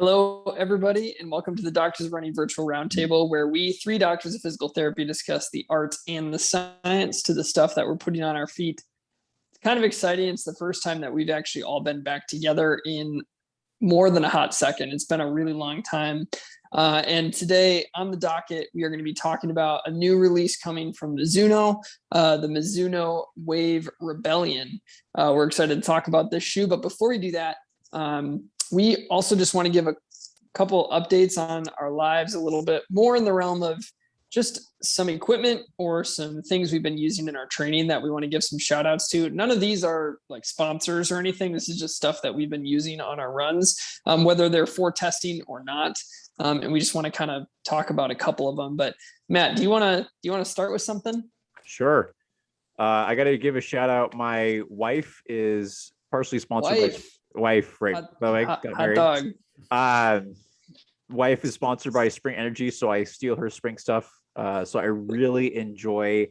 Hello, everybody, and welcome to the Doctors Running Virtual Roundtable, where we, three doctors of physical therapy, discuss the art and the science to the stuff that we're putting on our feet. It's kind of exciting. It's the first time that we've actually all been back together in more than a hot second. It's been a really long time. And today on the docket, we are going to be talking about a new release coming from Mizuno, the Mizuno Wave Rebellion. We're excited to talk about this shoe, but before we do that, we also just want to give a couple updates on our lives, a little bit more in the realm of just some equipment or some things we've been using in our training that we want to give some shout outs to. None of these are like sponsors or anything. This is just stuff that we've been using on our runs, whether they're for testing or not. And we just want to kind of talk about a couple of them. But Matt, do you want to start with something? Sure. I got to give a shout out. My wife is partially sponsored by wife, right? Hot dog. Wife is sponsored by Spring Energy, so I steal her spring stuff. So I really enjoy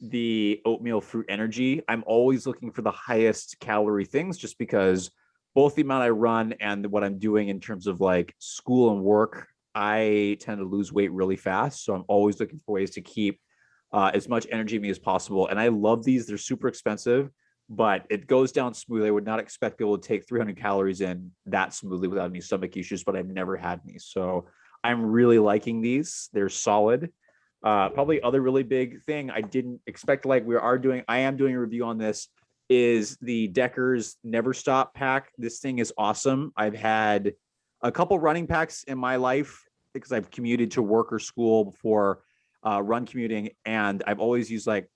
the oatmeal fruit energy. I'm always looking for the highest calorie things, just because both the amount I run and what I'm doing in terms of like school and work, I tend to lose weight really fast. So I'm always looking for ways to keep as much energy in me as possible. And I love these. They're super expensive, but it goes down smoothly. I would not expect people to take 300 calories in that smoothly without any stomach issues, but I've never had any. So I'm really liking these. They're solid. Probably other really big thing I didn't expect, like I am doing a review on this, is the Decker's Never Stop pack. This thing is awesome. I've had a couple running packs in my life because I've commuted to work or school before run commuting, and I've always used like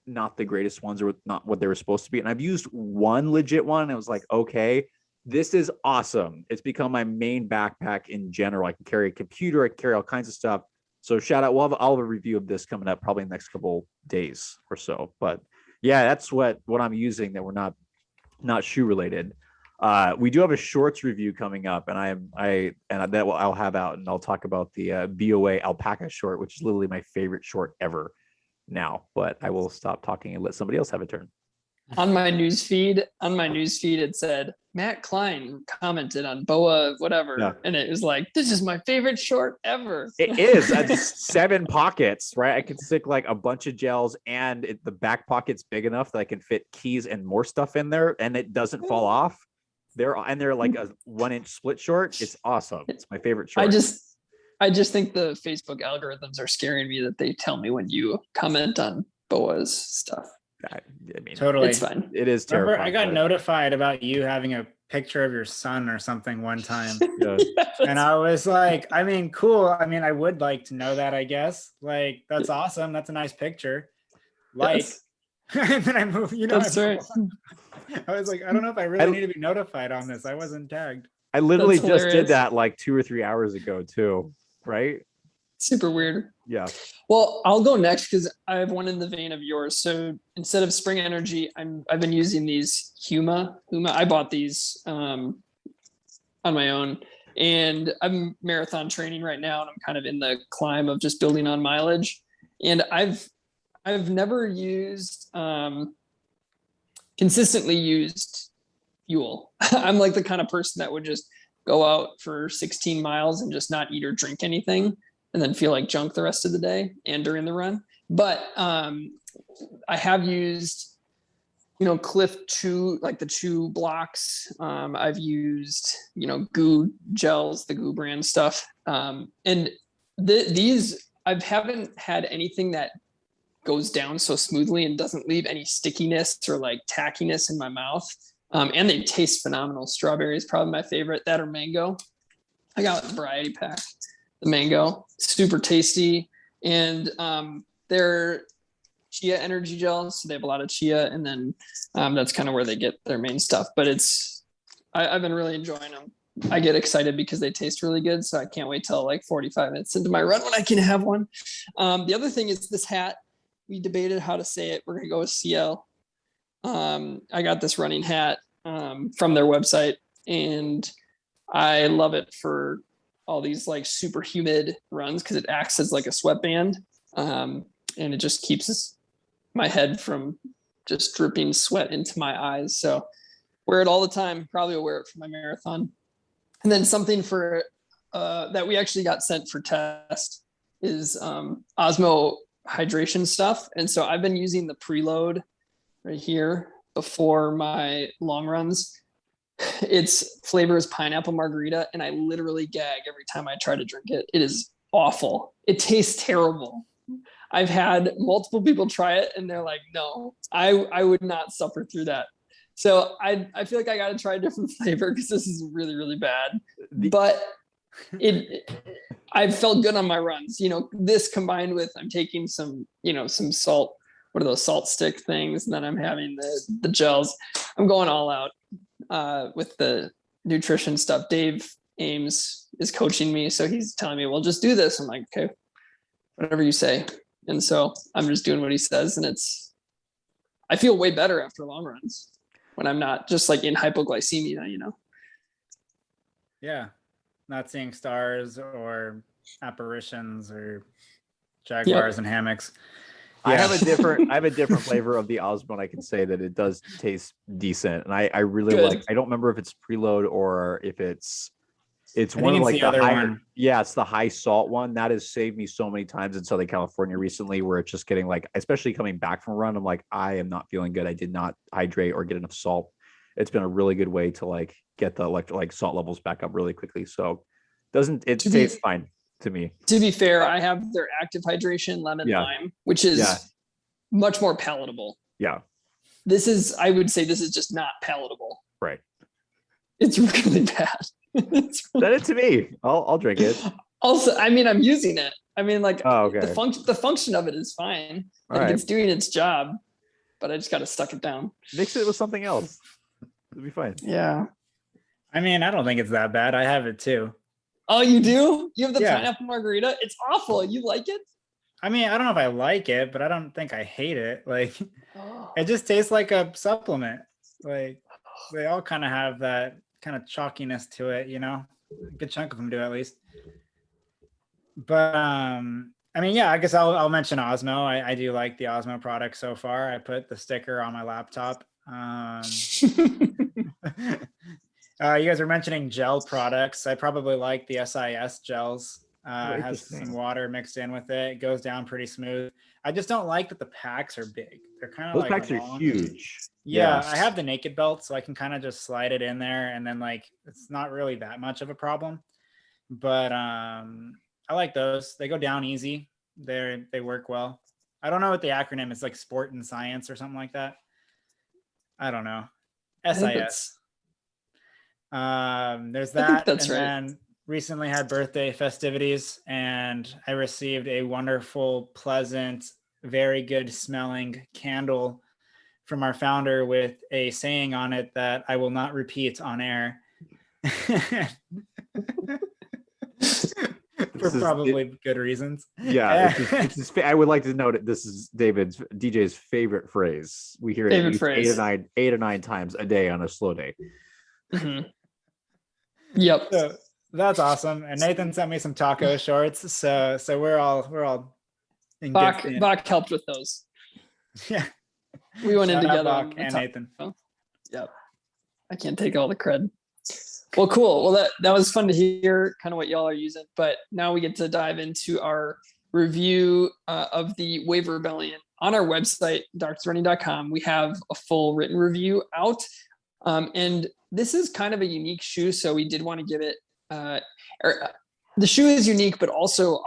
not the greatest ones or not what they were supposed to be. And I've used one legit one, and I was like, okay, this is awesome. It's become my main backpack in general. I can carry a computer, I can carry all kinds of stuff. So shout out. I'll have a review of this coming up probably in the next couple days or so. But yeah, that's what I'm using that we're not shoe related. We do have a shorts review coming up, and I'll have out, and I'll talk about the BOA alpaca short, which is literally my favorite short ever now. But I will stop talking and let somebody else have a turn. On my news feed, it said Matt Klein commented on BOA whatever, yeah. And it was like, this is my favorite short ever. It is. It's 7 pockets, right? I can stick like a bunch of gels, and the back pocket's big enough that I can fit keys and more stuff in there, and it doesn't fall off. They're like a 1-inch split short. It's awesome. It's my favorite short. I just think the Facebook algorithms are scaring me that they tell me when you comment on BOA's stuff. I mean, totally, it's fine. It is terrible. I got notified about you having a picture of your son or something one time, and I was like, I mean, cool. I mean, I would like to know that. I guess, like, that's awesome. That's a nice picture. Like, yes. And then I moved. That's right. I was like, I don't know if I really need to be notified on this. I wasn't tagged. I literally just did that like 2 or 3 hours ago too, right? Super weird. Yeah. Well, I'll go next because I have one in the vein of yours. So instead of Spring Energy, I've been using these Huma. I bought these on my own, and I'm marathon training right now, and I'm kind of in the climb of just building on mileage. And I've never used consistently used fuel. I'm like the kind of person that would just go out for 16 miles and just not eat or drink anything, and then feel like junk the rest of the day and during the run. But I have used, Cliff Chew, like the Chew blocks. I've used, Goo gels, the Goo brand stuff. And these, I haven't had anything that goes down so smoothly and doesn't leave any stickiness or like tackiness in my mouth. And they taste phenomenal. Strawberry is probably my favorite. That or mango. I got a variety pack. The mango, super tasty, and they're chia energy gels, so they have a lot of chia, and then that's kind of where they get their main stuff. But I've been really enjoying them. I get excited because they taste really good, so I can't wait till like 45 minutes into my run when I can have one. The other thing is this hat. We debated how to say it. We're gonna go with CL. I got this running hat from their website, and I love it for all these like super humid runs because it acts as like a sweatband, and it just keeps my head from just dripping sweat into my eyes. So wear it all the time. Probably will wear it for my marathon. And then something for that we actually got sent for test is Osmo hydration stuff. And so I've been using the preload right here before my long runs. Its flavor is pineapple margarita, and I literally gag every time I try to drink it. It is awful. It tastes terrible. I've had multiple people try it and they're like, no, I would not suffer through that. So I feel like I got to try a different flavor because this is really, really bad. But I felt good on my runs. This combined with I'm taking some salt. What are those salt stick things? And then I'm having the gels. I'm going all out with the nutrition stuff. Dave Ames is coaching me. So he's telling me, well, just do this. I'm like, okay, whatever you say. And so I'm just doing what he says. And I feel way better after long runs when I'm not just like in hypoglycemia, Yeah. Not seeing stars or apparitions or jaguars and hammocks. I have a different flavor of the Osmo, and I can say that it does taste decent. And I really like, I don't remember if it's preload or if it's one of like the other one. Yeah, it's the high salt one. That has saved me so many times in Southern California recently, where it's just getting like, especially coming back from a run, I'm like, I am not feeling good. I did not hydrate or get enough salt. It's been a really good way to like get the electrolyte salt levels back up really quickly. So it tastes fine to me. To be fair, I have their active hydration lemon lime, which is much more palatable. Yeah. I would say this is just not palatable. Right. It's really bad. Send it to me. I'll drink it. Also, I mean, I'm using it. I mean, like okay. the function of it is fine. Like it's doing its job, but I just got to suck it down. Mix it with something else. It'll be fine. Yeah. I mean, I don't think it's that bad. I have it too. Oh, you do? You have the pineapple margarita? It's awful. You like it? I mean, I don't know if I like it, but I don't think I hate it. Like, it just tastes like a supplement. Like, they all kind of have that kind of chalkiness to it, A good chunk of them do, at least. But I mean, yeah, I guess I'll mention Osmo. I do like the Osmo product so far. I put the sticker on my laptop. You guys are mentioning gel products. I probably like the SIS gels. It has some water mixed in with it. It goes down pretty smooth. I just don't like that the packs are big. They're kind of those like packs are huge. Yeah, I have the naked belt, so I can kind of just slide it in there, and then like it's not really that much of a problem. But I like those. They go down easy. They work well. I don't know what the acronym is, like sport and science or something like that. I don't know. SIS. There's that. That's right. Then recently had birthday festivities, and I received a wonderful, pleasant, very good smelling candle from our founder with a saying on it that I will not repeat on air. For probably good reasons. Yeah, I would like to note that this is DJ's favorite phrase. We hear it 8 or 9 times a day on a slow day. Mm-hmm. Yep. So that's awesome. And Nathan sent me some taco shorts, so we're all in Bach helped with those. Yeah, we went in together. Bach and Nathan. Yep. I can't take all the cred. Well, cool. Well, that was fun to hear kind of what y'all are using, but now we get to dive into our review of the Wave Rebellion. On our website, darksrunning.com, we have a full written review out. And this is kind of a unique shoe, so we did want to give it, the shoe is unique, but also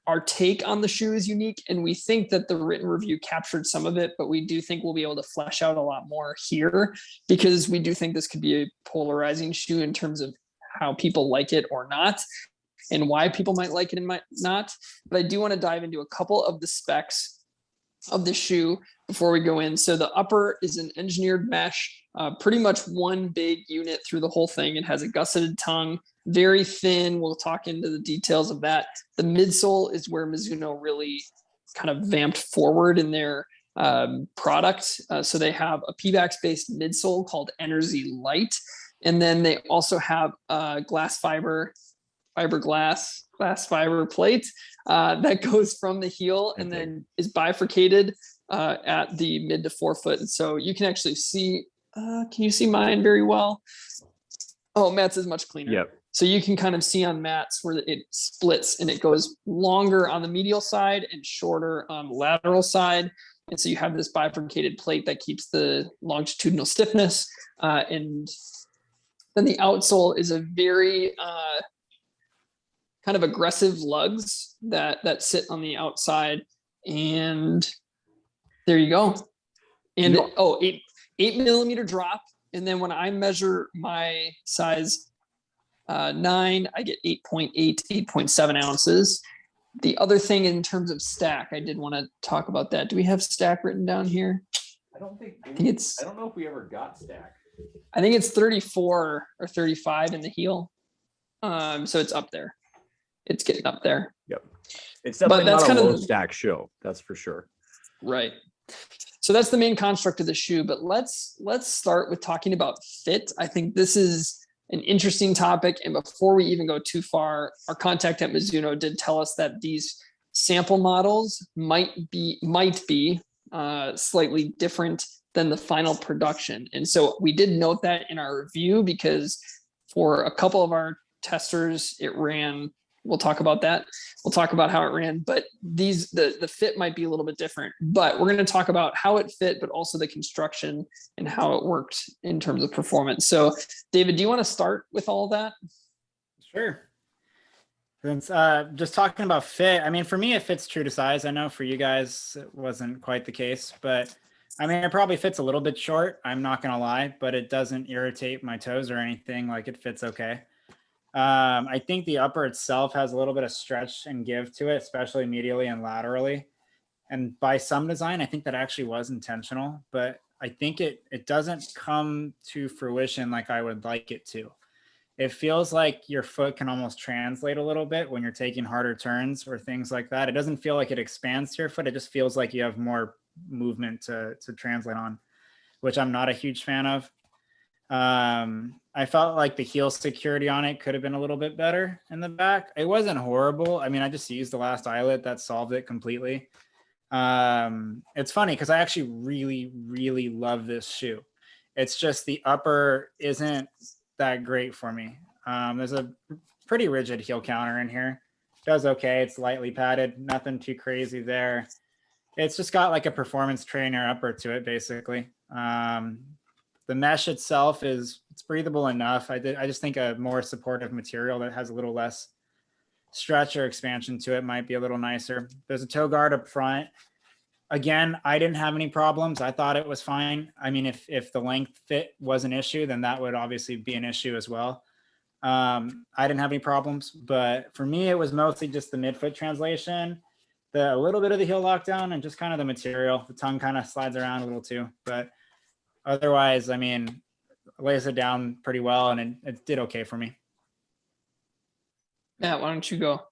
our take on the shoe is unique. And we think that the written review captured some of it, but we do think we'll be able to flesh out a lot more here, because we do think this could be a polarizing shoe in terms of how people like it or not, and why people might like it and might not. But I do want to dive into a couple of the specs of the shoe before we go in. So the upper is an engineered mesh, pretty much one big unit through the whole thing. It has a gusseted tongue, very thin. We'll talk into the details of that. The midsole is where Mizuno really kind of vamped forward in their product. So they have a PVAX based midsole called Energy Light. And then they also have a glass fiber plate that goes from the heel and then is bifurcated at the mid to forefoot. And so you can actually see, can you see mine very well? Oh, Matt's is much cleaner. Yep. So you can kind of see on mats where it splits and it goes longer on the medial side and shorter on the lateral side. And so you have this bifurcated plate that keeps the longitudinal stiffness. And then the outsole is a very kind of aggressive lugs that sit on the outside. And there you go. And 8 millimeter drop. And then when I measure my size 9, I get 8.8, 8.7 ounces. The other thing in terms of stack, I did want to talk about that. Do we have stack written down here? I don't know if we ever got stack. I think it's 34 or 35 in the heel. So it's up there. It's getting up there. Yep. It's definitely that's not a kind of low stack shoe. That's for sure. Right. So that's the main construct of the shoe, but let's start with talking about fit. I think this is an interesting topic. And before we even go too far, our contact at Mizuno did tell us that these sample models might be slightly different than the final production. And so we did note that in our review because for a couple of our testers, it ran. We'll talk about that. We'll talk about how it ran, but the fit might be a little bit different, but we're going to talk about how it fit, but also the construction and how it worked in terms of performance. So David, do you want to start with all of that? Sure. Since just talking about fit, I mean, for me, it fits true to size. I know for you guys, it wasn't quite the case, but I mean, it probably fits a little bit short. I'm not going to lie, but it doesn't irritate my toes or anything. Like it fits okay. I think the upper itself has a little bit of stretch and give to it, especially medially and laterally. And by some design, I think that actually was intentional, but I think it doesn't come to fruition like I would like it to. It feels like your foot can almost translate a little bit when you're taking harder turns or things like that. It doesn't feel like it expands to your foot. It just feels like you have more movement to translate on, which I'm not a huge fan of. I felt like the heel security on it could have been a little bit better in the back. It wasn't horrible. I mean, I just used the last eyelet that solved it completely. It's funny because I actually really, really love this shoe. It's just the upper isn't that great for me. There's a pretty rigid heel counter in here. Does okay. It's lightly padded, nothing too crazy there. It's just got like a performance trainer upper to it, basically. The mesh itself it's breathable enough. I just think a more supportive material that has a little less stretch or expansion to it might be a little nicer. There's a toe guard up front. Again, I didn't have any problems. I thought it was fine. I mean, if the length fit was an issue, then that would obviously be an issue as well. I didn't have any problems, but for me, it was mostly just the midfoot translation, a little bit of the heel lockdown, and just kind of the material. The tongue kind of slides around a little too, but otherwise, I mean, lays it down pretty well, and it did okay for me. Matt, why don't you go?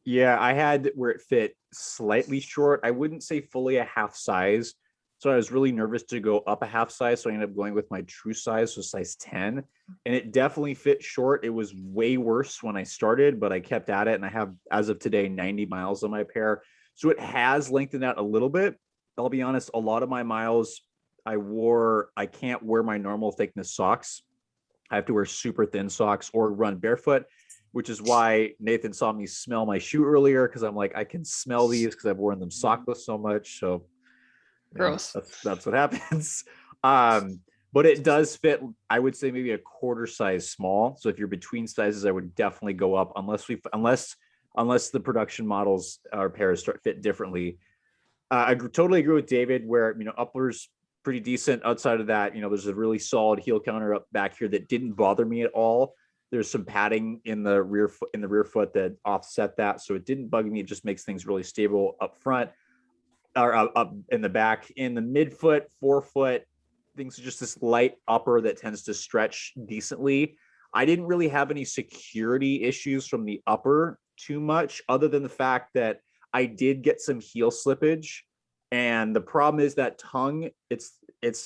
Yeah, I had where it fit slightly short. I wouldn't say fully a half size. So I was really nervous to go up a half size. So I ended up going with my true size, so size 10. And it definitely fit short. It was way worse when I started, but I kept at it. And I have, as of today, 90 miles on my pair. So it has lengthened out a little bit. I'll be honest, a lot of my miles I can't wear my normal thickness socks. I have to wear super thin socks or run barefoot, which is why Nathan saw me smell my shoe earlier. Cause I'm like, I can smell these because I've worn them sockless so much. So gross. That's what happens. But it does fit, I would say maybe a quarter size small. So if you're between sizes, I would definitely go up unless the production models or pairs fit differently. I totally agree with David where, uppers pretty decent. Outside of that, there's a really solid heel counter up back here that didn't bother me at all. There's some padding in the rear foot that offset that. So it didn't bug me. It just makes things really stable up front or up in the back. In the midfoot, forefoot, things are just this light upper that tends to stretch decently. I didn't really have any security issues from the upper too much, other than the fact that I did get some heel slippage. And the problem is that tongue, it's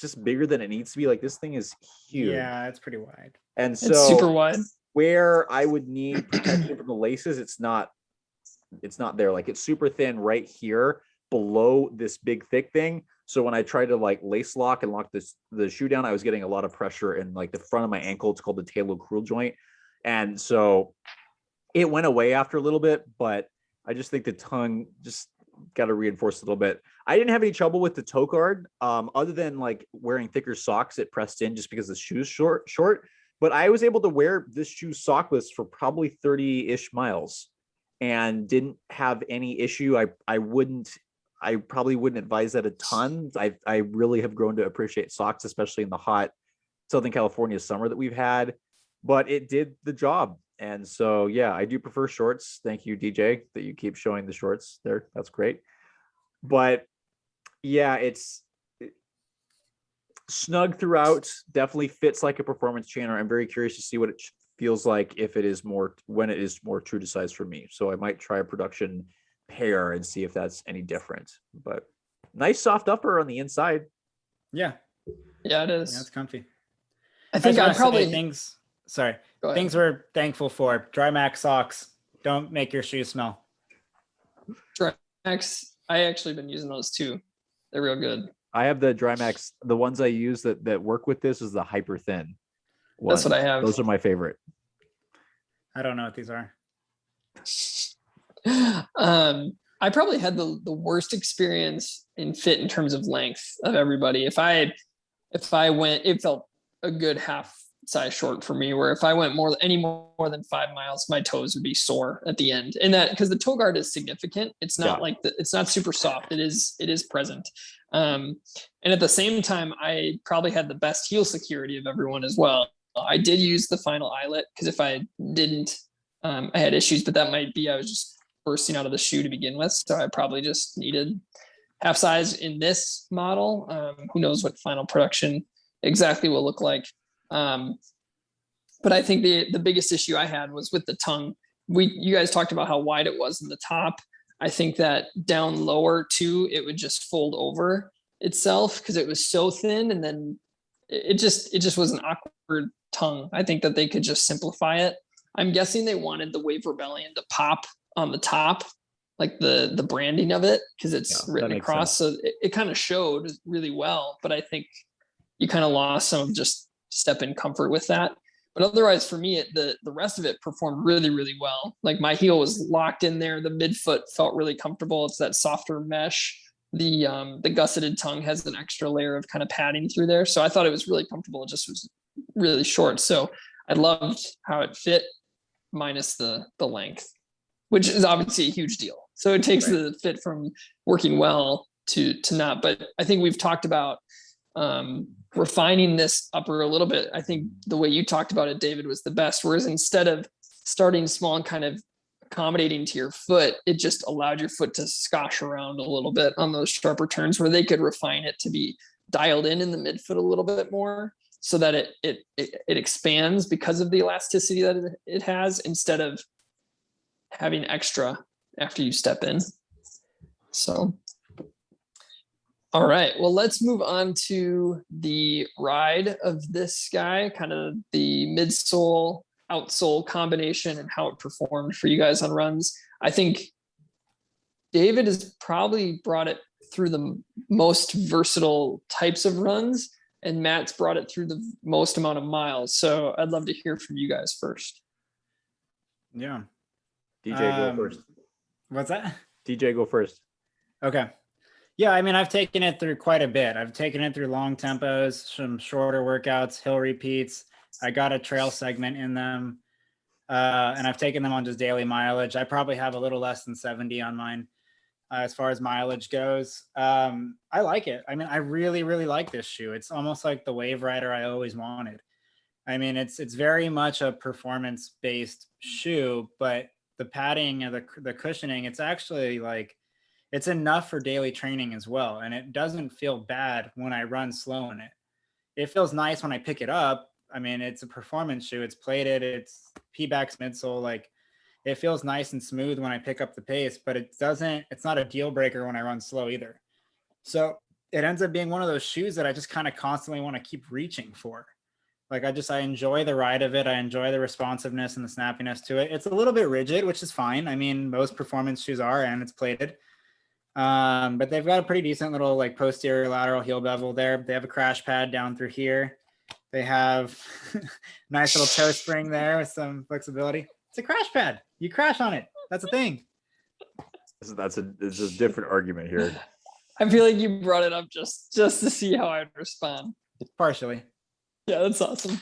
just bigger than it needs to be. Like this thing is huge. Yeah, it's pretty wide. And so it's super wide. Where I would need protection from the laces, it's not there. Like it's super thin right here below this big thick thing. So when I tried to like lace lock and lock the shoe down, I was getting a lot of pressure in like the front of my ankle. It's called the talocrural joint. And so it went away after a little bit, but I just think the tongue just got to reinforce a little bit. I didn't have any trouble with the toe guard, other than like wearing thicker socks. It pressed in just because the shoe's short. But I was able to wear this shoe sockless for probably 30-ish miles and didn't have any issue. I probably wouldn't advise that a ton. I really have grown to appreciate socks, especially in the hot Southern California summer that we've had, but it did the job. And so, yeah, I do prefer shorts. Thank you, DJ, that you keep showing the shorts there. That's great. But yeah, it's snug throughout, definitely fits like a performance trainer. I'm very curious to see what it feels like when it is more true to size for me. So I might try a production pair and see if that's any different. But nice soft upper on the inside. Yeah. Yeah, it is. Yeah, it's comfy. I think just I wanna say probably things things we're thankful for. Dry Max socks. Don't make your shoes smell. Max. I actually been using those too. They're real good. I have the Dry Max. The ones I use that work with this is the hyper thin ones. That's what I have. Those are my favorite. I don't know what these are. I probably had the worst experience in fit in terms of length of everybody. If I went, it felt a good half size short for me, where if I went any more than 5 miles, my toes would be sore at the end. And that, because the toe guard is significant. It's not it's not super soft. It is present. And at the same time, I probably had the best heel security of everyone as well. I did use the final eyelet, because if I didn't, I had issues, but that might be, I was just bursting out of the shoe to begin with. So I probably just needed half size in this model. Who knows what final production exactly will look like. But I think the biggest issue I had was with the tongue. You guys talked about how wide it was in the top. I think that down lower too, it would just fold over itself because it was so thin, and then it just was an awkward tongue. I think that they could just simplify it. I'm guessing they wanted the Wave Rebellion to pop on the top, like the branding of it, because it's written across. Sense. So it kind of showed really well, but I think you kind of lost some of just step in comfort with that. But otherwise, for me, the rest of it performed really, really well. Like my heel was locked in there. The midfoot felt really comfortable. It's that softer mesh. The gusseted tongue has an extra layer of kind of padding through there. So I thought it was really comfortable. It just was really short. So I loved how it fit, minus the length, which is obviously a huge deal. So it takes the fit from working well to not. But I think we've talked about refining this upper a little bit. I think the way you talked about it, David, was the best. Whereas instead of starting small and kind of accommodating to your foot, it just allowed your foot to scosh around a little bit on those sharper turns, where they could refine it to be dialed in the midfoot a little bit more, so that it expands because of the elasticity that it has, instead of having extra after you step in. So, all right, well, let's move on to the ride of this guy, kind of the midsole, outsole combination and how it performed for you guys on runs. I think David has probably brought it through the most versatile types of runs, and Matt's brought it through the most amount of miles. So I'd love to hear from you guys first. Yeah. DJ, go first. What's that? DJ, go first. Okay. Yeah, I mean, I've taken it through quite a bit. I've taken it through long tempos, some shorter workouts, hill repeats. I got a trail segment in them. And I've taken them on just daily mileage. I probably have a little less than 70 on mine as far as mileage goes. I like it. I mean, I really, really like this shoe. It's almost like the Wave Rider I always wanted. I mean, it's very much a performance-based shoe, but the padding and the cushioning, it's actually like, it's enough for daily training as well. And it doesn't feel bad when I run slow in it. It feels nice when I pick it up. I mean, it's a performance shoe. It's plated. It's P-backs midsole. Like, it feels nice and smooth when I pick up the pace, but it's not a deal breaker when I run slow either. So it ends up being one of those shoes that I just kind of constantly want to keep reaching for. Like, I enjoy the ride of it. I enjoy the responsiveness and the snappiness to it. It's a little bit rigid, which is fine. I mean, most performance shoes are, and it's plated. But they've got a pretty decent little like posterior lateral heel bevel there. They have a crash pad down through here. They have nice little toe spring there with some flexibility. It's a crash pad. You crash on it. That's a thing. It's a different argument here. I feel like you brought it up just to see how I'd respond. Partially. Yeah, that's awesome.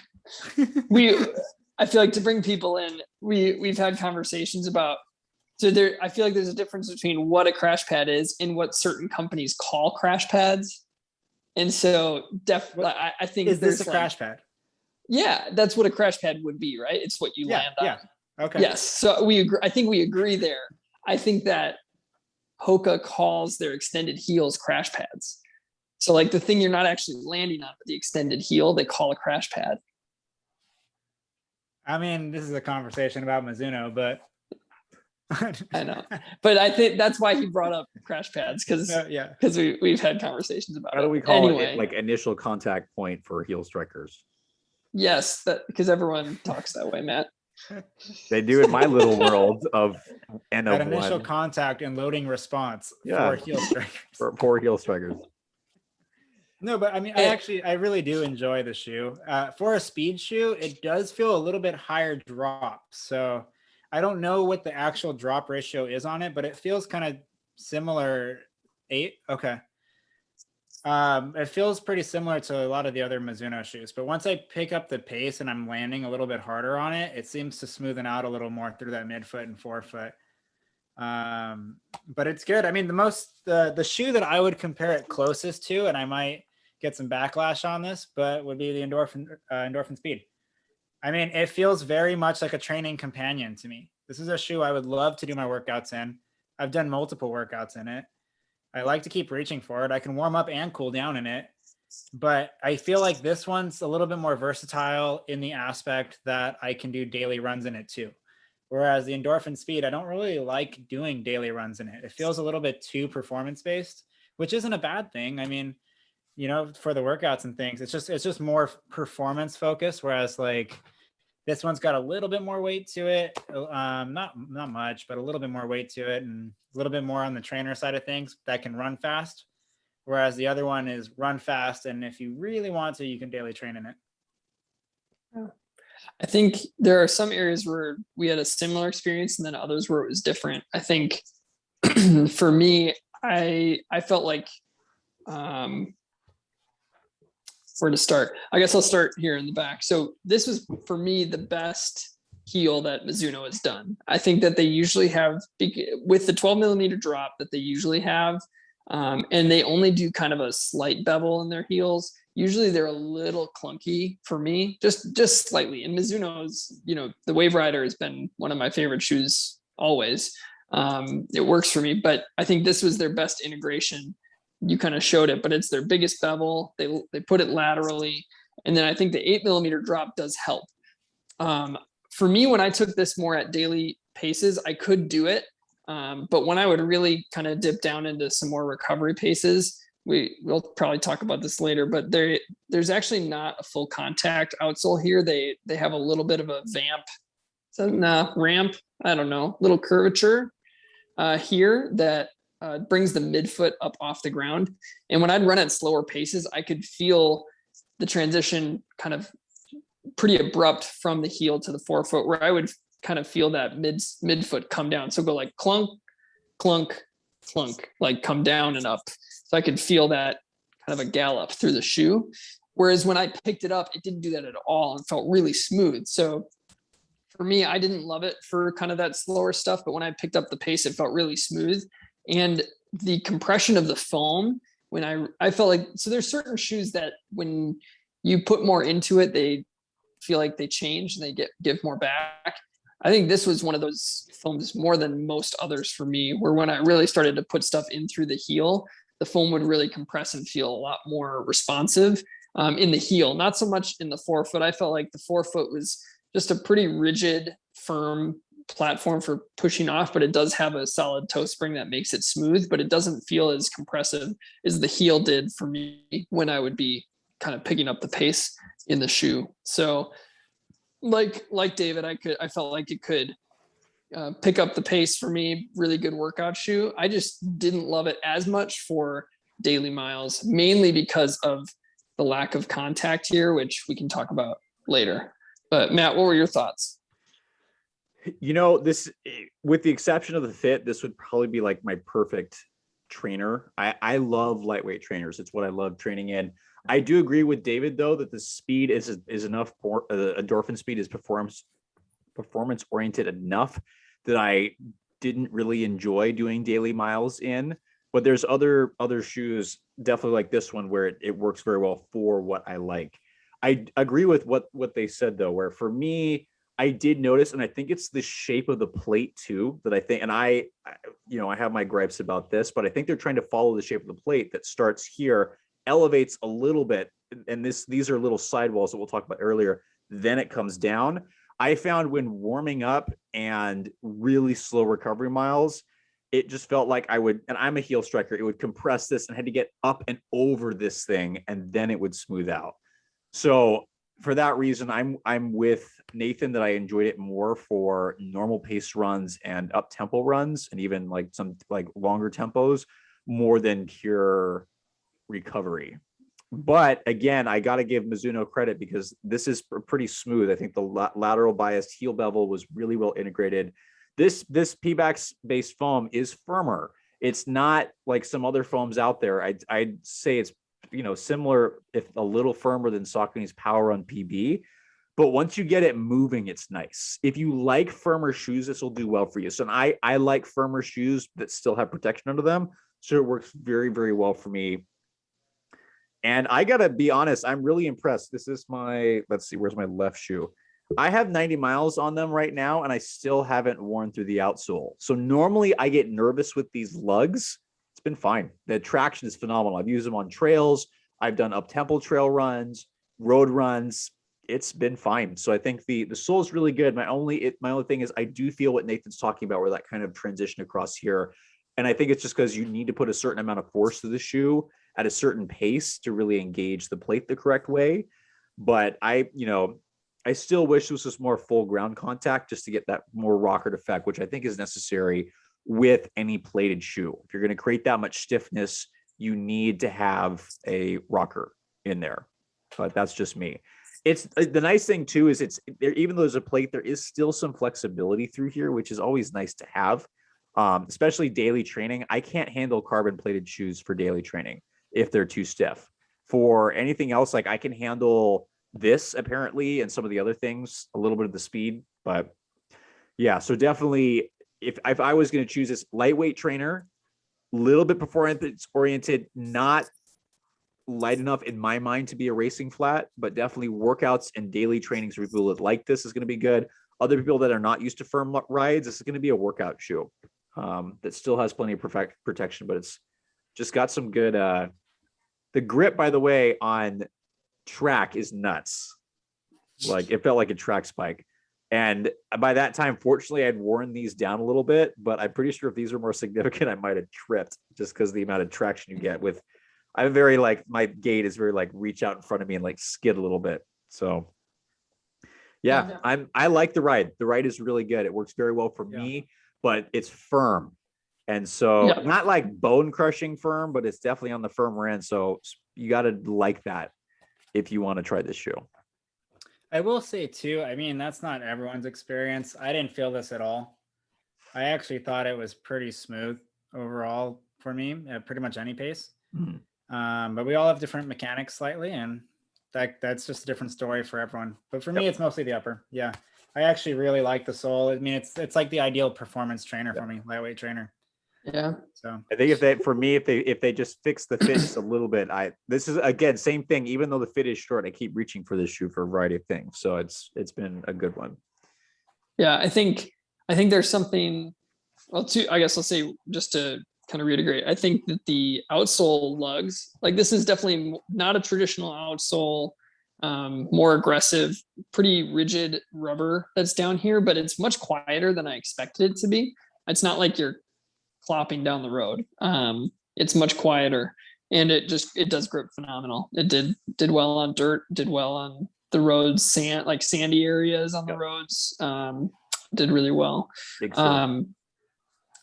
I feel like to bring people in, we've had conversations about, so there, I feel like there's a difference between what a crash pad is and what certain companies call crash pads. And so definitely, I think Is this a like, crash pad? Yeah, that's what a crash pad would be, right? It's what you land on. Yeah. Okay. Yes. So we agree. I think we agree there. I think that Hoka calls their extended heels crash pads. So like the thing you're not actually landing on, but the extended heel, they call a crash pad. I mean, this is a conversation about Mizuno, but I know, but I think that's why he brought up crash pads because we've had conversations about it. How do we call it like initial contact point for heel strikers? Yes, that because everyone talks that way, Matt. They do in my little world of N of that initial one. contact and loading response for heel strikers. For poor heel strikers. No, but I mean, I really do enjoy the shoe. For a speed shoe, it does feel a little bit higher drop. So I don't know what the actual drop ratio is on it, but it feels kind of similar. 8. Okay. It feels pretty similar to a lot of the other Mizuno shoes, but once I pick up the pace and I'm landing a little bit harder on it, it seems to smoothen out a little more through that midfoot and forefoot. But it's good. I mean, the shoe that I would compare it closest to, and I might get some backlash on this, but would be the Endorphin Speed. I mean, it feels very much like a training companion to me. This is a shoe I would love to do my workouts in. I've done multiple workouts in it. I like to keep reaching for it. I can warm up and cool down in it, but I feel like this one's a little bit more versatile in the aspect that I can do daily runs in it too. Whereas the Endorphin Speed, I don't really like doing daily runs in it. It feels a little bit too performance based, which isn't a bad thing. I mean, you know, for the workouts and things, it's just more performance focused. Whereas like this one's got a little bit more weight to it. Not much, but a little bit more weight to it and a little bit more on the trainer side of things that can run fast. Whereas the other one is run fast. And if you really want to, you can daily train in it. I think there are some areas where we had a similar experience and then others where it was different. I think for me, I felt like, where to start? I guess I'll start here in the back. So this was for me the best heel that Mizuno has done. I think that they usually have with the 12 millimeter drop that they usually have, and they only do kind of a slight bevel in their heels. Usually they're a little clunky for me, just slightly. And Mizuno's, you know, the Wave Rider has been one of my favorite shoes always. It works for me, but I think this was their best integration. You kind of showed it, but it's their biggest bevel. They put it laterally. And then I think the 8 millimeter drop does help. For me, when I took this more at daily paces, I could do it. But when I would really kind of dip down into some more recovery paces, we'll probably talk about this later, but there's actually not a full contact outsole here. They have a little bit of a ramp, I don't know, little curvature here that brings the midfoot up off the ground. And when I'd run at slower paces, I could feel the transition kind of pretty abrupt from the heel to the forefoot, where I would kind of feel that midfoot come down. So go like clunk, clunk, clunk, like come down and up. So I could feel that kind of a gallop through the shoe. Whereas when I picked it up, it didn't do that at all and felt really smooth. So for me, I didn't love it for kind of that slower stuff, but when I picked up the pace, it felt really smooth. And the compression of the foam, when I felt like, so there's certain shoes that when you put more into it, they feel like they change and they give more back. I think this was one of those foams more than most others for me, where when I really started to put stuff in through the heel, the foam would really compress and feel a lot more responsive in the heel, not so much in the forefoot. I felt like the forefoot was just a pretty rigid, firm platform for pushing off, but it does have a solid toe spring that makes it smooth, but it doesn't feel as compressive as the heel did for me when I would be kind of picking up the pace in the shoe. So like David, I felt like it could pick up the pace for me, really good workout shoe. I just didn't love it as much for daily miles, mainly because of the lack of contact here, which we can talk about later. But Matt, what were your thoughts? This, with the exception of the fit, this would probably be like my perfect trainer. I love lightweight trainers. It's what I love training in. I do agree with David though, that the speed is enough, endorphin speed is performance oriented enough that I didn't really enjoy doing daily miles in, but there's other shoes, definitely like this one, where it works very well for what I like. I agree with what they said though, where for me, I did notice, and I think it's the shape of the plate too, that I think, and I have my gripes about this, but I think they're trying to follow the shape of the plate that starts here, elevates a little bit, and these are little sidewalls that we'll talk about earlier, then it comes down. I found when warming up and really slow recovery miles, it just felt like I would, and I'm a heel striker, it would compress this and had to get up and over this thing, and then it would smooth out. So for that reason, I'm with Nathan that I enjoyed it more for normal pace runs and up tempo runs, and even like some like longer tempos more than pure recovery. But again, I got to give Mizuno credit because this is pretty smooth. I think the lateral biased heel bevel was really well integrated. This Pebax based foam is firmer. It's not like some other foams out there. I'd say it's similar, if a little firmer than Saucony's Power Run PB. But once you get it moving, it's nice. If you like firmer shoes, this will do well for you. So I like firmer shoes that still have protection under them. So it works very, very well for me. And I got to be honest, I'm really impressed. This is let's see, where's my left shoe? I have 90 miles on them right now, and I still haven't worn through the outsole. So normally I get nervous with these lugs. It's been fine. The traction is phenomenal. I've used them on trails. I've done up-tempo trail runs, road runs. It's been fine. So I think the sole is really good. My only thing is I do feel what Nathan's talking about, where that kind of transition across here. And I think it's just because you need to put a certain amount of force through the shoe at a certain pace to really engage the plate the correct way. But I still wish this was more full ground contact just to get that more rocket effect, which I think is necessary with any plated shoe. If you're going to create that much stiffness, you need to have a rocker in there. But that's just me. It's the nice thing too is it's there, even though there's a plate, there is still some flexibility through here, which is always nice to have. Especially daily training. I can't handle carbon plated shoes for daily training if they're too stiff. For anything else, like I can handle this apparently and some of the other things, a little bit of the speed, but yeah. So definitely, if I was going to choose this, lightweight trainer, little bit performance oriented, not light enough in my mind to be a racing flat, but definitely workouts and daily trainings for people that like this is going to be good. Other people that are not used to firm rides, this is going to be a workout shoe that still has plenty of protection, but it's just got some good. The grip, by the way, on track is nuts. Like it felt like a track spike. And by that time, fortunately, I'd worn these down a little bit, but I'm pretty sure if these were more significant, I might have tripped just because the amount of traction you get with. I'm very my gait is very reach out in front of me and skid a little bit. So yeah, I like the ride. The ride is really good. It works very well for me, but it's firm. And so not bone crushing firm, but it's definitely on the firmer end. So you got to like that if you want to try this shoe. I will say too, I mean, that's not everyone's experience. I didn't feel this at all. I actually thought it was pretty smooth overall for me at pretty much any pace. Mm-hmm. But we all have different mechanics slightly, and that's just a different story for everyone. But for me, it's mostly the upper. Yeah. I actually really like the sole. I mean, it's like the ideal performance trainer for me, lightweight trainer. Yeah. So I think if they just fix the fit just a little bit, this is again same thing. Even though the fit is short, I keep reaching for this shoe for a variety of things. So it's been a good one. Yeah, I think there's something. Well, I guess I'll say just to kind of reiterate. I think that the outsole lugs, this is definitely not a traditional outsole. More aggressive, pretty rigid rubber that's down here, but it's much quieter than I expected it to be. It's not like you're clopping down the road. It's much quieter, and it does grip phenomenal. It did well on dirt, did well on the roads, sandy areas on the roads. Did really well.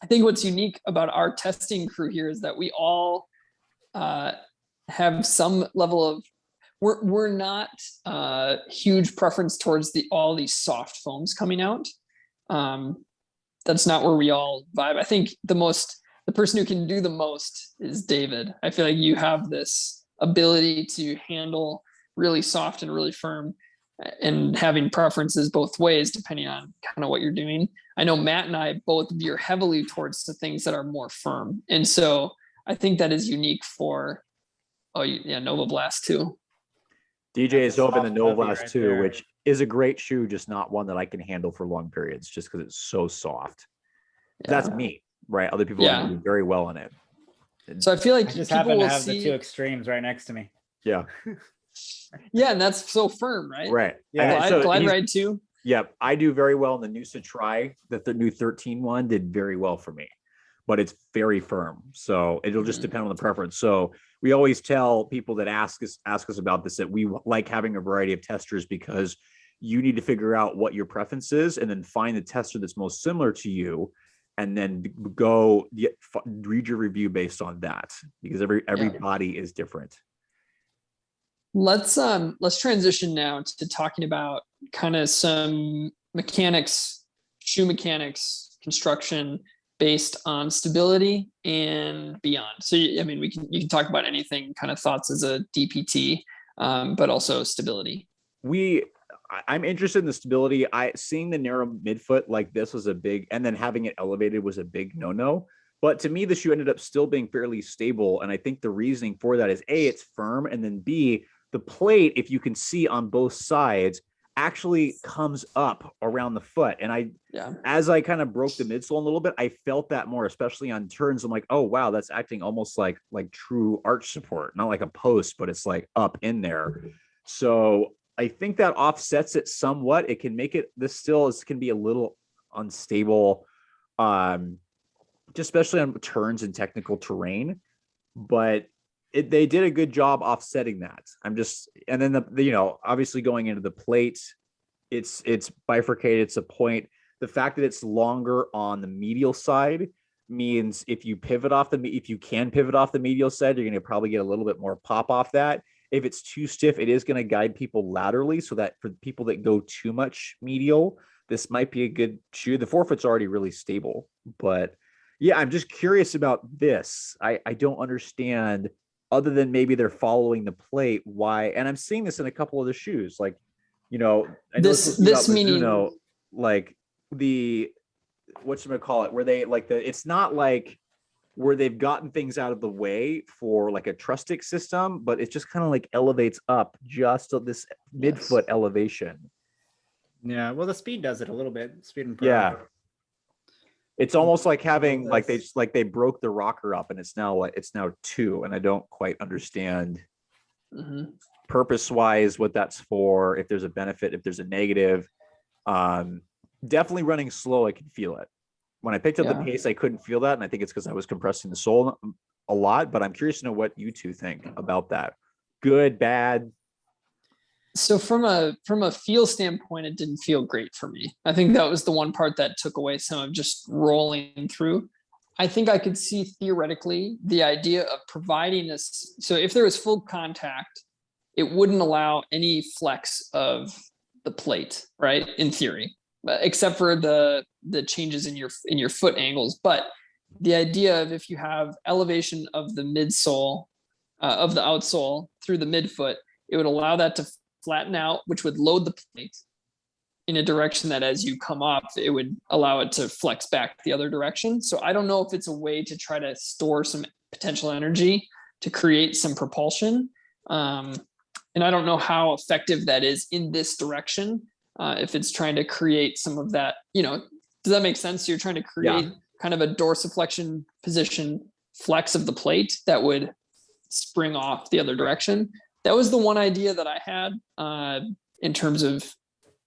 I think what's unique about our testing crew here is that we all have some level of, we're not huge preference towards all these soft foams coming out. That's not where we all vibe. I think the person who can do the most is David. I feel like you have this ability to handle really soft and really firm, and having preferences both ways depending on kind of what you're doing. I know Matt and I both veer heavily towards the things that are more firm. And so I think that is unique for, Nova Blast too. DJ is over the Nova Blast right 2, there. which is a great shoe, just not one that I can handle for long periods, just because it's so soft. That's me, right? Other people are do very well in it. So I feel like I just people happen to will have see, the two extremes right next to me. Yeah. yeah, and that's so firm, right? Right. Yeah. Glide Ride too. Yep. I do very well in the Noosa Tri. The new 13 one did very well for me, but it's very firm. So it'll just depend on the preference. So we always tell people that ask us about this, that we like having a variety of testers, because you need to figure out what your preference is and then find the tester that's most similar to you, and then read your review based on that, because every body is different. Let's transition now to talking about kind of some mechanics, shoe mechanics, construction based on stability and beyond. So I mean, you can talk about anything, kind of thoughts as a DPT, but also stability. I'm interested in the stability. Seeing the narrow midfoot like this was a big, and then having it elevated was a big no-no. But to me, the shoe ended up still being fairly stable. And I think the reasoning for that is A, it's firm, and then B, the plate, if you can see on both sides, actually comes up around the foot. And as I kind of broke the midsole a little bit, I felt that more, especially on turns. I'm like, oh wow, that's acting almost like true arch support, not like a post, but it's like up in there. So I think that offsets it somewhat. It can make it, can be a little unstable, especially on turns and technical terrain, but they did a good job offsetting that. And then obviously going into the plate, it's bifurcated. It's a point. The fact that it's longer on the medial side means if you can pivot off the medial side, you're going to probably get a little bit more pop off that. If it's too stiff, it is going to guide people laterally, so that for people that go too much medial, this might be a good shoe. The forefoot's already really stable, but yeah, I'm just curious about this. I don't understand, other than maybe they're following the plate, why. And I'm seeing this in a couple of the shoes, like, I know this meaning Mizuno, like the whatchamacallit, where they it's not like where they've gotten things out of the way for like a trustic system, but it just kind of like elevates up just to this midfoot elevation. Yeah, well, the speed does it a little bit. Speed and pro. Yeah, it's almost like having they broke the rocker up, and it's now 2, and I don't quite understand purpose wise what that's for. If there's a benefit, if there's a negative. Definitely running slow, I can feel it. When I picked up the pace, I couldn't feel that, and I think it's because I was compressing the sole a lot. But I'm curious to know what you two think about that. Good, bad? So from a feel standpoint, it didn't feel great for me. I think that was the one part that took away some of just rolling through. I think I could see theoretically the idea of providing this. So if there was full contact, it wouldn't allow any flex of the plate, right? In theory, except for the changes in your foot angles. But the idea of if you have elevation of the midsole, of the outsole through the midfoot, it would allow that to flatten out, which would load the plate in a direction that as you come up, it would allow it to flex back the other direction. So I don't know if it's a way to try to store some potential energy to create some propulsion. And I don't know how effective that is in this direction. If it's trying to create some of that, does that make sense? You're trying to create kind of a dorsiflexion position flex of the plate that would spring off the other direction. That was the one idea that I had in terms of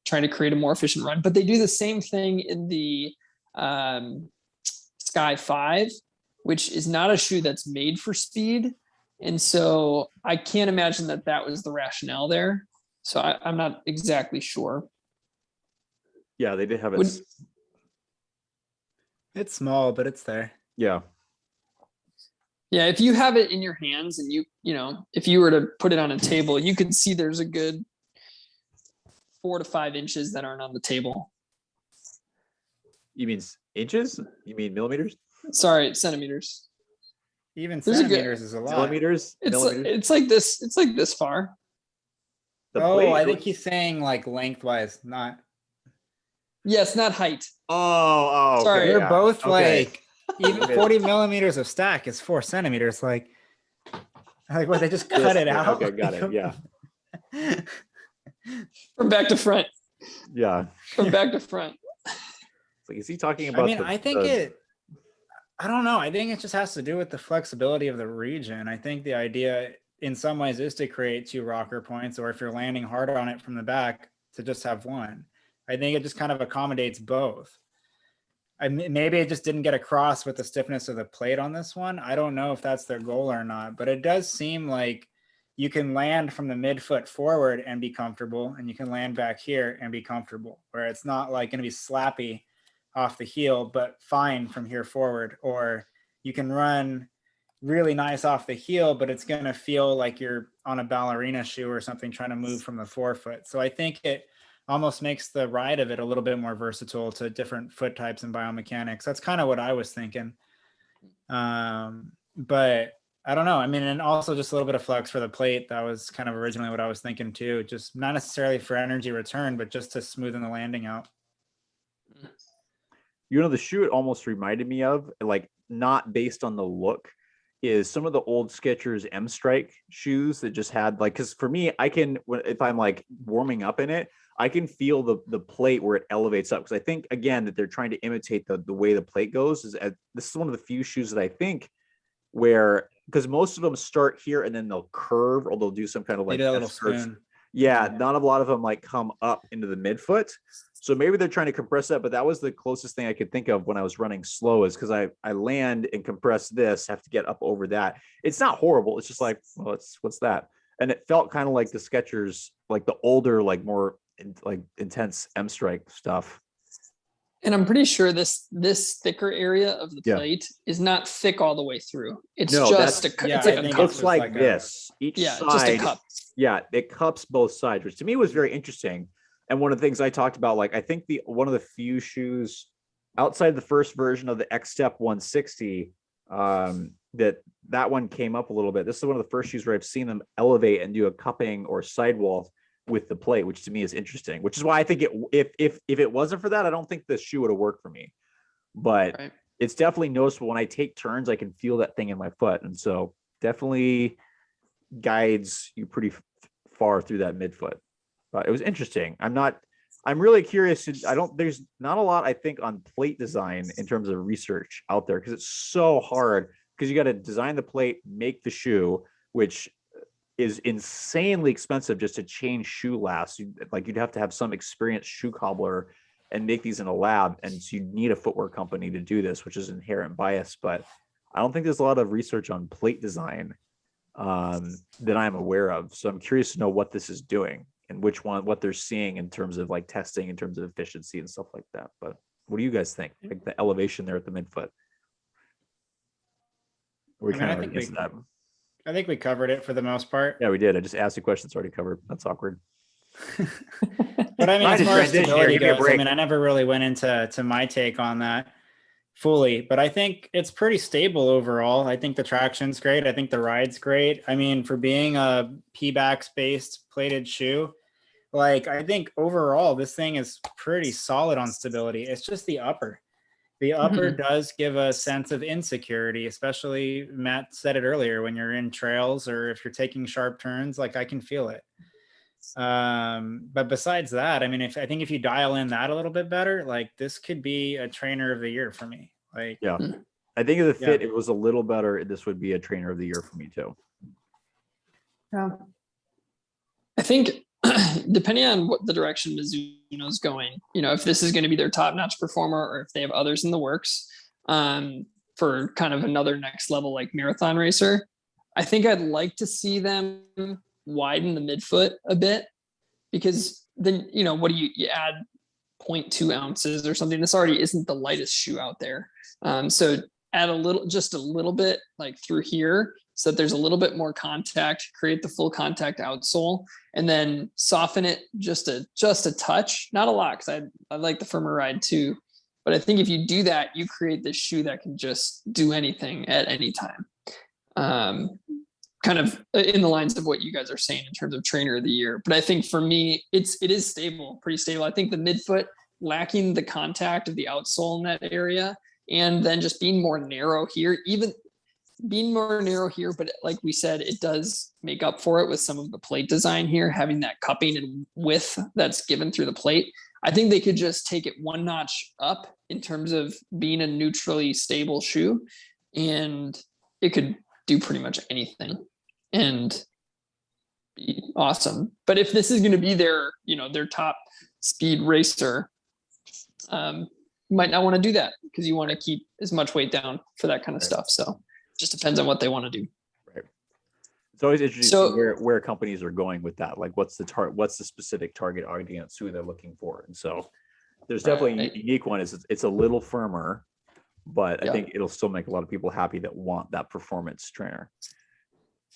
trying to create a more efficient run. But they do the same thing in the Sky 5, which is not a shoe that's made for speed. And so I can't imagine that was the rationale there. So I'm not exactly sure. Yeah, they did have it. It's small, but it's there. Yeah. Yeah, if you have it in your hands and if you were to put it on a table, you could see there's a good 4 to 5 inches that aren't on the table. You mean inches? You mean millimeters? Sorry, centimeters. Even There's a good- centimeters is a lot. Millimeters? Millimeters? It's like this. It's like this far. The Oh, plate? I think he's saying like lengthwise, not. Yes, not height. Oh, okay, Sorry. They're yeah. both Okay. like even 40 millimeters of stack is 4 centimeters. Like what, they just cut it out? Okay, got it. Yeah. From back to front. Yeah. From back to front. It's like, is he talking about? I mean, I don't know. I think it just has to do with the flexibility of the region. I think the idea in some ways is to create 2 rocker points, or if you're landing hard on it from the back, to just have one. I think it just kind of accommodates both. Maybe it just didn't get across with the stiffness of the plate on this one. I don't know if that's their goal or not, but it does seem like you can land from the midfoot forward and be comfortable, and you can land back here and be comfortable, where it's not like going to be slappy off the heel, but fine from here forward. Or you can run really nice off the heel, but it's going to feel like you're on a ballerina shoe or something trying to move from the forefoot. So I think it almost makes the ride of it a little bit more versatile to different foot types and biomechanics. That's kind of what I was thinking. But I don't know. I mean, and also just a little bit of flex for the plate. That was kind of originally what I was thinking too. Just not necessarily for energy return, but just to smoothen the landing out. The shoe it almost reminded me of, like, not based on the look, is some of the old Skechers M Strike shoes that just had like, because for me, if I'm like warming up in it, I can feel the plate where it elevates up. Because I think, again, that they're trying to imitate the way the plate goes. This is one of the few shoes that I think where, because most of them start here and then they'll curve, or they'll do some kind of like a little spoon. Yeah, not a lot of them like come up into the midfoot. So maybe they're trying to compress that, but that was the closest thing I could think of when I was running slow, is because I land and compress this, have to get up over that. It's not horrible. It's just like, well, what's that? And it felt kind of like the Skechers, like the older, like more like intense M Strike stuff. And I'm pretty sure this thicker area of the Yeah. plate is not thick all the way through. It's No, just that's- it's I like a think cup. Looks like like a- this. Each Yeah, side, just a cup. yeah, it cups both sides, which to me was very interesting. And one of the things I talked about, like, I think one of the few shoes outside the first version of the X Step 160, that one came up a little bit. This is one of the first shoes where I've seen them elevate and do a cupping or sidewall with the plate, which to me is interesting. Which is why I think if it wasn't for that, I don't think this shoe would have worked for me. But Right. It's definitely noticeable when I take turns, I can feel that thing in my foot, and so definitely guides you pretty far through that midfoot. But it was interesting. I'm really curious. There's not a lot, I think, on plate design in terms of research out there, because it's so hard, because you got to design the plate, make the shoe, which is insanely expensive just to change shoe lasts. You'd have to have some experienced shoe cobbler and make these in a lab. And so you need a footwear company to do this, which is inherent bias. But I don't think there's a lot of research on plate design that I'm aware of. So I'm curious to know what this is doing and what they're seeing in terms of like testing, in terms of efficiency and stuff like that. But what do you guys think? Like the elevation there at the midfoot? I think we covered it for the most part. Yeah, we did. I just asked a question that's already covered. That's awkward. But I mean, as far as stability Give me a goes, I break. mean, I never really went into my take on that fully, but I think it's pretty stable overall. I think the traction's great. I think the ride's great. I mean, for being a P-backs based plated shoe, like, I think overall this thing is pretty solid on stability. It's just the upper. The upper does give a sense of insecurity, especially Matt said it earlier, when you're in trails or if you're taking sharp turns, like I can feel it. But besides that, I mean, I think if you dial in that a little bit better, like this could be a trainer of the year for me. Like, yeah, I think if the fit, it was a little better, this would be a trainer of the year for me too. Yeah. I think depending on what the direction Mizuno is going, if this is going to be their top-notch performer or if they have others in the works for kind of another next level like marathon racer, I think I'd like to see them widen the midfoot a bit, because then, what do you add 0.2 ounces or something? This already isn't the lightest shoe out there. So add just a little bit like through here, so that there's a little bit more contact, create the full contact outsole, and then soften it just a touch, not a lot, because I like the firmer ride too. But I think if you do that, you create this shoe that can just do anything at any time. Kind of in the lines of what you guys are saying in terms of trainer of the year. But I think for me, it is stable, pretty stable. I think the midfoot lacking the contact of the outsole in that area, and then just being more narrow here, even being more narrow here. But like we said, it does make up for it with some of the plate design here, having that cupping and width that's given through the plate. I think they could just take it one notch up in terms of being a neutrally stable shoe, and it could do pretty much anything and be awesome. But if this is going to be their, their top speed racer, you might not want to do that because you want to keep as much weight down for that kind of stuff. So it just depends on what they want to do. Right. It's always interesting where companies are going with that. Like what's the specific target audience who they're looking for. And so there's definitely a unique one is it's a little firmer, but I think it'll still make a lot of people happy that want that performance trainer.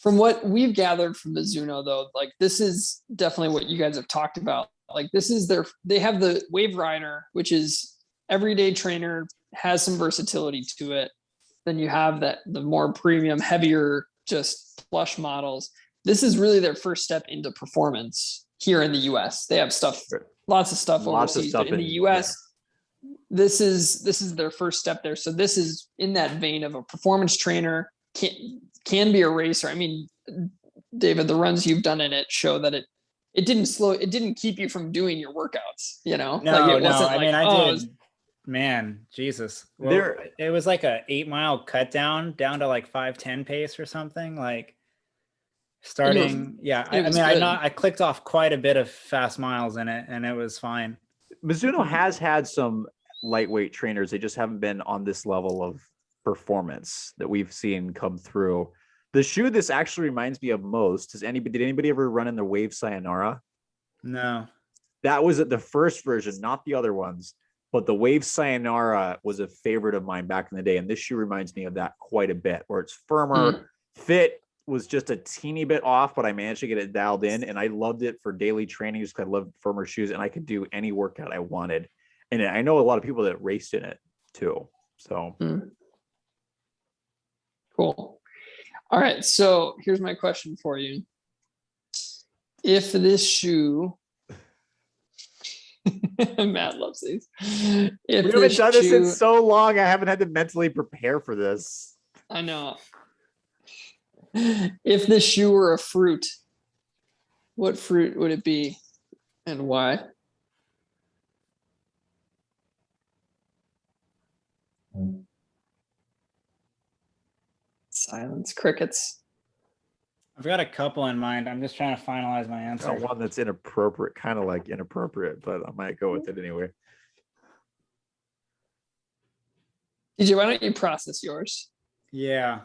From what we've gathered from Mizuno, though, like this is definitely what you guys have talked about. Like this is they have the Wave Rider, which is everyday trainer, has some versatility to it. Then you have the more premium, heavier, just plush models. This is really their first step into performance here in the US. They have lots of stuff overseas, but in the US, this is their first step there. So this is in that vein of a performance trainer, can be a racer. I mean, David, the runs you've done in it show that it didn't keep you from doing your workouts, No, like it wasn't I mean, I did, man, Jesus. Well, it was like a 8-mile cut down to like 5:10 pace or something, like starting. I clicked off quite a bit of fast miles in it and it was fine. Mizuno has had some lightweight trainers. They just haven't been on this level of performance that we've seen come through. The shoe this actually reminds me of most, did anybody ever run in the Wave Sayonara? No. That was the first version, not the other ones, but the Wave Sayonara was a favorite of mine back in the day, and this shoe reminds me of that quite a bit, where it's firmer. Fit was just a teeny bit off, but I managed to get it dialed in, and I loved it for daily training just because I loved firmer shoes, and I could do any workout I wanted. And I know a lot of people that raced in it too. So cool. All right. So here's my question for you. If this shoe, Matt loves these. We haven't done this in so long. I haven't had to mentally prepare for this. I know. If this shoe were a fruit, what fruit would it be and why? Silence, crickets. I've got a couple in mind. I'm just trying to finalize my answer. One that's inappropriate, kind of like inappropriate, but I might go with it anyway. DJ, why don't you process yours? Yeah.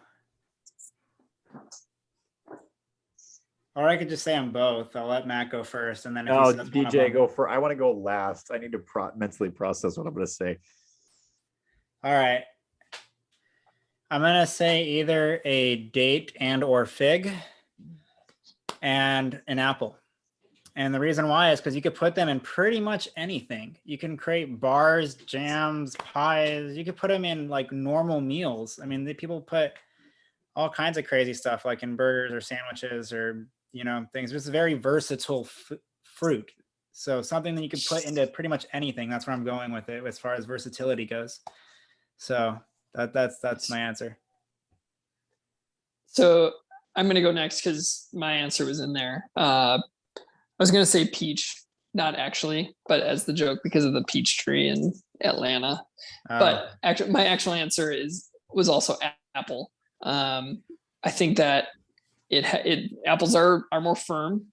Or I could just say I'm both. I'll let Matt go first, and then if he says DJ, go for. I want to go last. I need to mentally process what I'm going to say. All right. I'm going to say either a date and or fig and an apple. And the reason why is because you could put them in pretty much anything. You can create bars, jams, pies. You could put them in like normal meals. I mean, people put all kinds of crazy stuff like in burgers or sandwiches or, things. It's a very versatile fruit. So something that you could put into pretty much anything. That's where I'm going with it as far as versatility goes. So that's my answer. So I'm going to go next because my answer was in there. I was going to say peach, not actually, but as the joke because of the peach tree in Atlanta. But actually, my actual answer was also apple. I think that apples are more firm.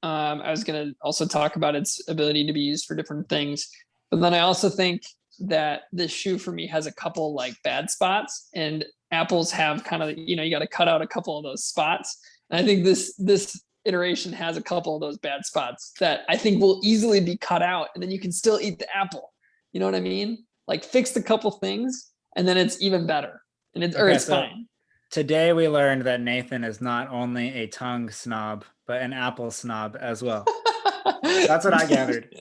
I was going to also talk about its ability to be used for different things, but then I also think that this shoe for me has a couple like bad spots, and apples have kind of, you got to cut out a couple of those spots. And I think this iteration has a couple of those bad spots that I think will easily be cut out, and then you can still eat the apple. You know what I mean? Like fix the couple things and then it's even better. And it's fine. Today we learned that Nathan is not only a tongue snob, but an apple snob as well. That's what I gathered.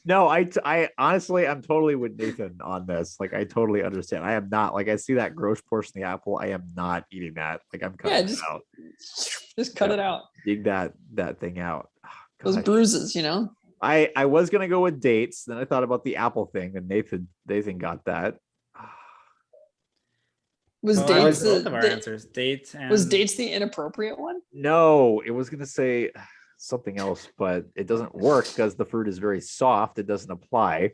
No, I honestly, I'm totally with Nathan on this. Like, I totally understand. I am not like, I see that gross portion of the apple. I am not eating that. Like, I'm cutting it out. Just cut it out. Dig that thing out. Oh, Those gosh. bruises, you know. I was gonna go with dates. Then I thought about the apple thing, and Nathan got that. Was Well, that was dates both of our answers? Dates and was dates the inappropriate one? No, it was gonna say something else, but it doesn't work because the fruit is very soft. It doesn't apply.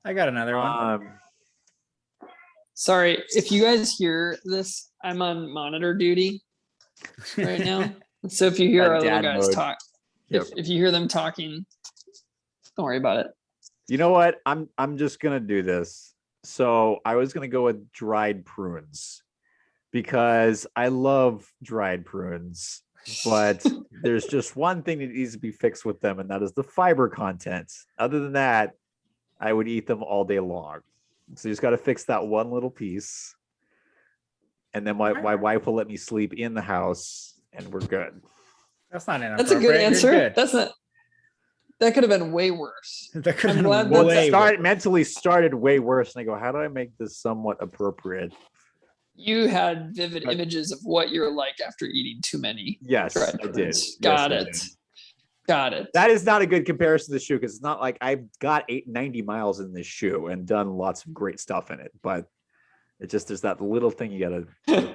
I got another one. Sorry, if you guys hear this, I'm on monitor duty right now. So if you hear That our little dad guys mode. talk, Yep. if you hear them talking, don't worry about it. You know what? I'm just gonna do this. So I was gonna go with dried prunes because I love dried prunes, but there's just one thing that needs to be fixed with them, and that is the fiber content. Other than that, I would eat them all day long. So you just got to fix that one little piece, and then my wife will let me sleep in the house, and we're good. That's not inappropriate. That's a good You're answer. good. That's not. That could have been way worse. That could have I'm been glad Well, that's- way it worse. mentally started way worse, and I go, how do I make this somewhat appropriate? You had vivid images of what you're like after eating too many. Yes, dried I did. prunes. Yes, Got I it. did. Got it. That is not a good comparison to the shoe because it's not like I've got 90 miles in this shoe and done lots of great stuff in it, but it just there's that little thing you gotta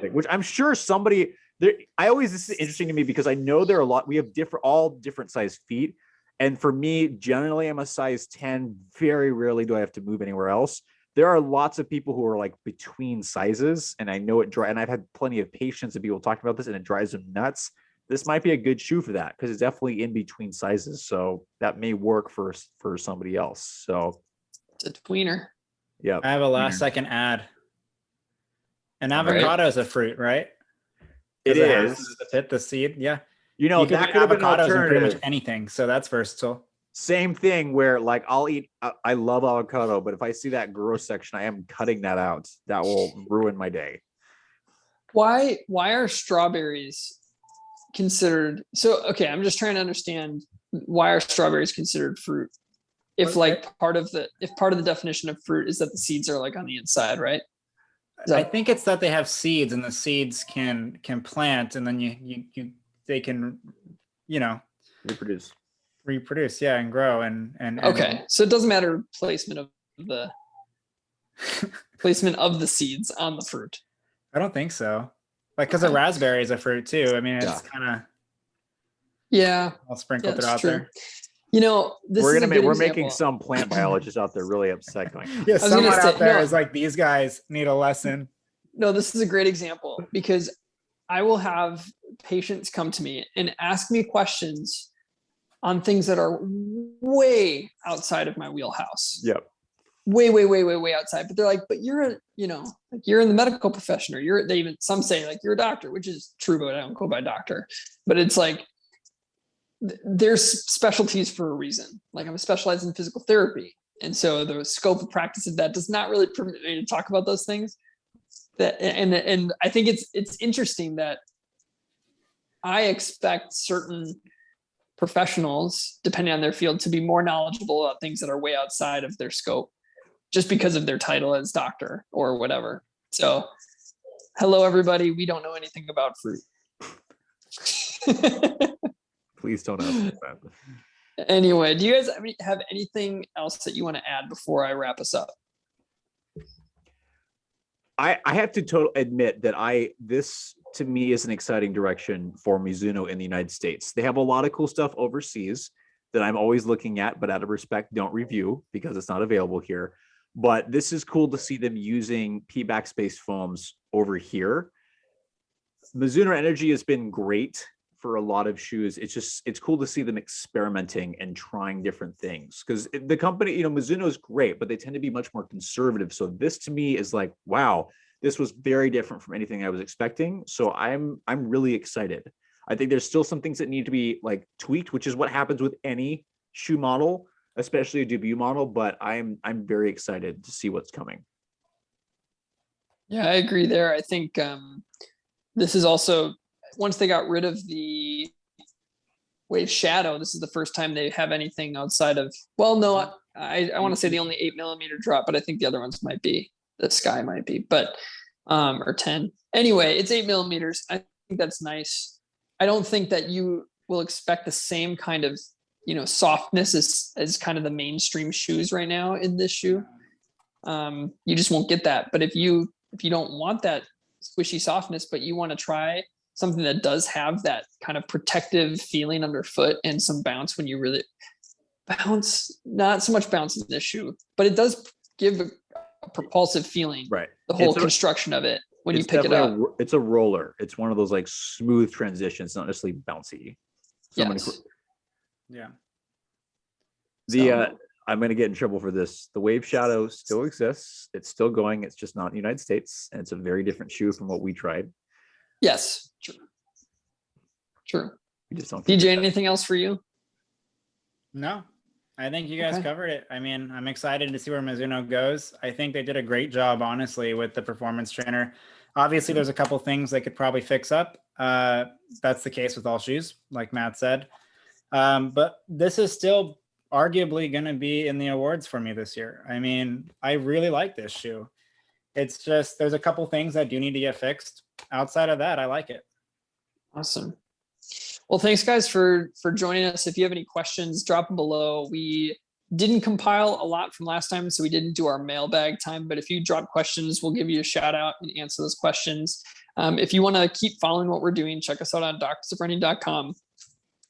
think, which I'm sure somebody there. This is interesting to me because I know there are a lot. We have all different size feet, and for me, generally, I'm a size 10. Very rarely do I have to move anywhere else. There are lots of people who are like between sizes, and I know it dry. And I've had plenty of patients and people talking about this, and it drives them nuts. This might be a good shoe for that because it's definitely in between sizes. So that may work for somebody else. So It's a tweener. yeah, I have a last second ad. An All right. avocado is a fruit, right? it 'Cause has is. the pit, the seed. Yeah. You know, You can that put could have been an avocados in pretty much alternative. anything. So that's versatile. Same thing where like I'll eat. I love avocado, but if I see that gross section, I am cutting that out. That will ruin my day. Why are strawberries considered so okay, I'm just trying to understand why are strawberries considered fruit? If like part of the definition of fruit is that the seeds are like on the inside, right? I think it's that they have seeds and the seeds can plant and then they can, reproduce, yeah, and grow and Okay, so it doesn't matter placement of the seeds on the fruit. I don't think so. Like, because a raspberry is a fruit too. I mean, it's kind of all sprinkled that's throughout true. there. You know, We're making some plant biologists out there really upset. Going, Yeah, was gonna someone say, out there no. is like, these guys need a lesson. No, this is a great example because I will have patients come to me and ask me questions on things that are way outside of my wheelhouse. yep. Way outside. But they're like, but you're you're in the medical profession, or some say like you're a doctor, which is true, but I don't go by doctor. But it's like there's specialties for a reason. Like I'm specialized in physical therapy. And so the scope of practice of that does not really permit me to talk about those things. And I think it's interesting that I expect certain professionals, depending on their field, to be more knowledgeable about things that are way outside of their scope, just because of their title as doctor or whatever. So, hello everybody. We don't know anything about fruit. Please don't ask me that. Anyway, do you guys have anything else that you want to add before I wrap us up? I have to admit that this to me is an exciting direction for Mizuno in the United States. They have a lot of cool stuff overseas that I'm always looking at, but out of respect, don't review because it's not available here. But this is cool to see them using P-back space foams over here. Mizuno Energy has been great for a lot of shoes. It's cool to see them experimenting and trying different things because the company, Mizuno is great, but they tend to be much more conservative. So this to me is like, wow, this was very different from anything I was expecting. So I'm really excited. I think there's still some things that need to be like tweaked, which is what happens with any shoe model, especially a debut model. But I'm very excited to see what's coming. Yeah, I agree there. I think this is also, once they got rid of the Wave Shadow, this is the first time they have anything outside of, well, no, I want to say the only 8mm drop, but I think the other ones might be, the Sky might be, but or 10. Anyway, it's 8mm. I think that's nice. I don't think that you will expect the same kind of, softness as kind of the mainstream shoes right now in this shoe. You just won't get that. But if you don't want that squishy softness, but you want to try something that does have that kind of protective feeling underfoot and some bounce when you really bounce, not so much bounce in this shoe, but it does give a propulsive feeling. Right. The whole construction of it when you pick it up. It's a roller. It's one of those like smooth transitions, not necessarily bouncy. Yes. Yeah. I'm going to get in trouble for this. The Wave Shadow still exists. It's still going. It's just not in the United States. And it's a very different shoe from what we tried. Yes. True. We just don't. DJ, anything else for you? No, I think you guys covered it. I mean, I'm excited to see where Mizuno goes. I think they did a great job, honestly, with the performance trainer. Obviously, there's a couple things they could probably fix up. That's the case with all shoes, like Matt said. But this is still arguably going to be in the awards for me this year. I mean, I really like this shoe. It's just, there's a couple things that do need to get fixed. Outside of that, I like it. Awesome. Well, thanks guys for joining us. If you have any questions, drop them below. We didn't compile a lot from last time, so we didn't do our mailbag time, but if you drop questions, we'll give you a shout out and answer those questions. If you want to keep following what we're doing, check us out on doctorsofrunning.com.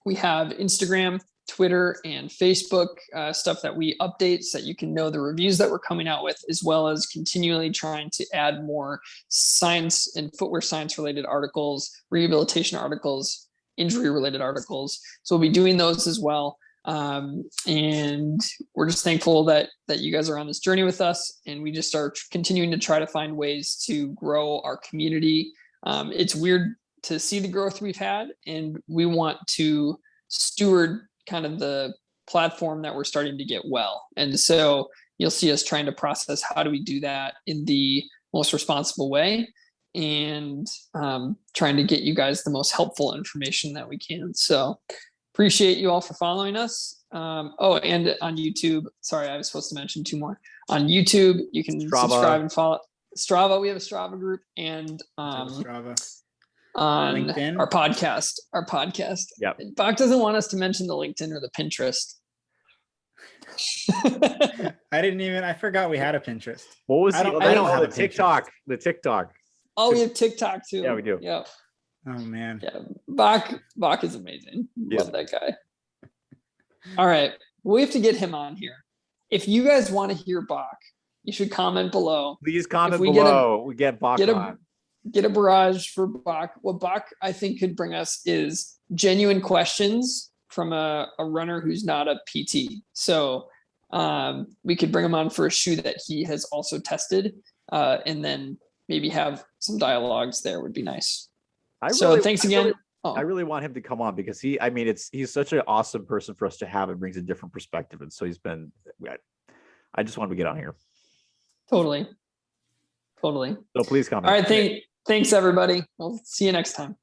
We have Instagram, Twitter, and Facebook stuff that we update so that you can know the reviews that we're coming out with, as well as continually trying to add more science and footwear science related articles, rehabilitation articles, injury related articles. So we'll be doing those as well. And we're just thankful that you guys are on this journey with us, and we just are continuing to try to find ways to grow our community. It's weird to see the growth we've had, and we want to steward kind of the platform that we're starting to get well. And so you'll see us trying to process how do we do that in the most responsible way, and trying to get you guys the most helpful information that we can. So appreciate you all for following us. Oh, and on YouTube, sorry, I was supposed to mention two more. On YouTube, you can subscribe and follow Strava. We have a Strava group, and Strava. On LinkedIn? our podcast. Yep. Bach doesn't want us to mention the LinkedIn or the Pinterest. I forgot we had a Pinterest. What was I don't have a TikTok? The TikTok. Oh, we have TikTok too. Yeah, we do. Yeah. Oh man. Yeah. Bach is amazing. Yeah. Love that guy. All right. We have to get him on here. If you guys want to hear Bach, you should comment below. Please comment below. We get Bach on. Get a barrage for Bach. What Bach, I think, could bring us is genuine questions from a runner who's not a PT. So we could bring him on for a shoe that he has also tested, and then maybe have some dialogues there would be nice. Thanks again. I really want him to come on because he's such an awesome person for us to have and brings a different perspective. And so I just want to get on here. Totally. So please comment. All right. Thanks everybody. We'll see you next time.